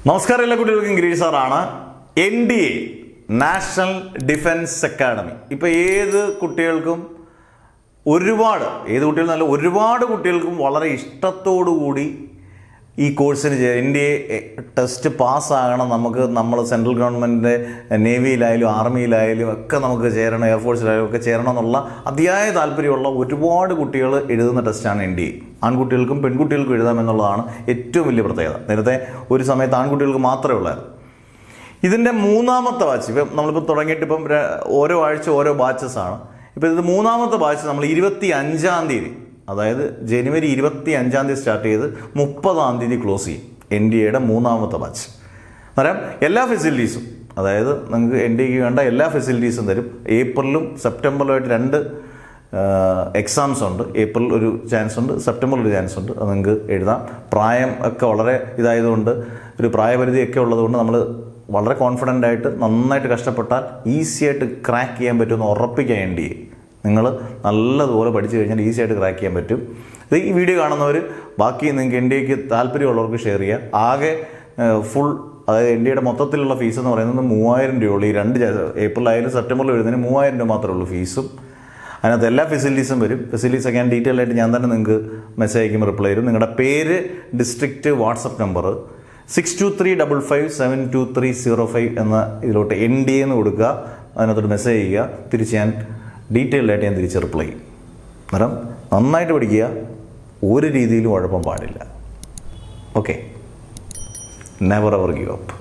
നമസ്കാരം, എല്ലാ കുട്ടികൾക്കും ഗിരീഷ് സാറാണ്. NDA national defence academy. ഇപ്പോൾ ഏത് കുട്ടികൾക്കും ഒരുപാട് കുട്ടികൾക്കും വളരെ ഇഷ്ടത്തോടു കൂടി ഈ കോഴ്സിന് NDA ടെസ്റ്റ് പാസ്സാകണം. നമ്മൾ സെൻട്രൽ ഗവൺമെൻറ്റിൻ്റെ നേവിയിലായാലും ആർമിയിലായാലും ഒക്കെ നമുക്ക് ചേരണം, എയർഫോഴ്സിലായാലും ഒക്കെ ചേരണം എന്നുള്ള അതിയായ താല്പര്യമുള്ള ഒരുപാട് കുട്ടികൾ എഴുതുന്ന ടെസ്റ്റാണ് NDA. ആൺകുട്ടികൾക്കും പെൺകുട്ടികൾക്കും എഴുതാമെന്നുള്ളതാണ് ഏറ്റവും വലിയ പ്രത്യേകത. നേരത്തെ ഒരു സമയത്ത് ആൺകുട്ടികൾക്ക് മാത്രമേ ഉള്ളായിരുന്നു. ഇതിൻ്റെ മൂന്നാമത്തെ ബാച്ച് ഇപ്പം നമ്മളിപ്പോൾ തുടങ്ങിയിട്ട് ഇപ്പം ഓരോ ആഴ്ച ഓരോ ബാച്ചസാണ്. ഇപ്പോൾ ഇത് മൂന്നാമത്തെ ബാച്ച് നമ്മൾ 25-ാം തീയതി, അതായത് ജനുവരി 25-ാം തീയതി സ്റ്റാർട്ട് ചെയ്ത് 30-ാം തീയതി ക്ലോസ് ചെയ്യും. NDAയുടെ മൂന്നാമത്തെ ബാച്ച്. അന്നേരം എല്ലാ ഫെസിലിറ്റീസും, അതായത് നിങ്ങൾക്ക് NDAക്ക് വേണ്ട എല്ലാ ഫെസിലിറ്റീസും തരും. ഏപ്രിലും സെപ്റ്റംബറിലുമായിട്ട് 2 എക്സാംസ് ഉണ്ട്. ഏപ്രിൽ ഒരു ചാൻസ് ഉണ്ട്, സെപ്റ്റംബറിൽ ഒരു ചാൻസ് ഉണ്ട്. അത് നിങ്ങൾക്ക് എഴുതാം. പ്രായം ഒക്കെ വളരെ ഇതായതുകൊണ്ട്, ഒരു പ്രായപരിധിയൊക്കെ ഉള്ളതുകൊണ്ട് നമ്മൾ വളരെ കോൺഫിഡൻ്റ് ആയിട്ട് നന്നായിട്ട് കഷ്ടപ്പെട്ടാൽ ഈസി ആയിട്ട് ക്രാക്ക് ചെയ്യാൻ പറ്റുമെന്ന് ഉറപ്പിക്കാം. NDA നിങ്ങൾ നല്ലതുപോലെ പഠിച്ചു കഴിഞ്ഞാൽ ഈസി ആയിട്ട് ക്രാക്ക് ചെയ്യാൻ പറ്റും. ഇത് ഈ വീഡിയോ കാണുന്നവർ ബാക്കി നിങ്ങൾക്ക് NDAക്ക് താല്പര്യമുള്ളവർക്ക് ഷെയർ ചെയ്യുക. ആകെ ഫുൾ, അതായത് NDAയുടെ മൊത്തത്തിലുള്ള ഫീസ് എന്ന് പറയുന്നത് 3000 രൂപയുള്ളൂ. ഈ 2 ഏപ്രിലായാലും സെപ്റ്റംബറിൽ എഴുതുന്നതിന് 3000 രൂപ മാത്രമേ ഉള്ളൂ ഫീസും. അതിനകത്ത് എല്ലാ ഫെസിലിറ്റീസും വരും. ഫെസിലിറ്റീസൊക്കെ ഞാൻ ഡീറ്റെയിൽ ആയിട്ട് ഞാൻ തന്നെ നിങ്ങൾക്ക് മെസ്സേജ് അയക്കുമ്പോൾ റിപ്ലൈ തരും. നിങ്ങളുടെ പേര്, ഡിസ്ട്രിക്റ്റ്, വാട്സപ്പ് നമ്പർ 6235572305 എന്ന ഇതിലോട്ട് NDA എന്ന് കൊടുക്കുക. അതിനകത്തോട്ട് മെസ്സേജ് ചെയ്യുക. തിരിച്ച് ഞാൻ ഡീറ്റെയിൽഡ് ആയിട്ട് ഞാൻ തിരിച്ച് റിപ്ലൈ ചെയ്യും. അന്നേരം നന്നായിട്ട് പഠിക്കുക, ഒരു രീതിയിലും ഉഴപ്പം പാടില്ല. Okay, never ever give up.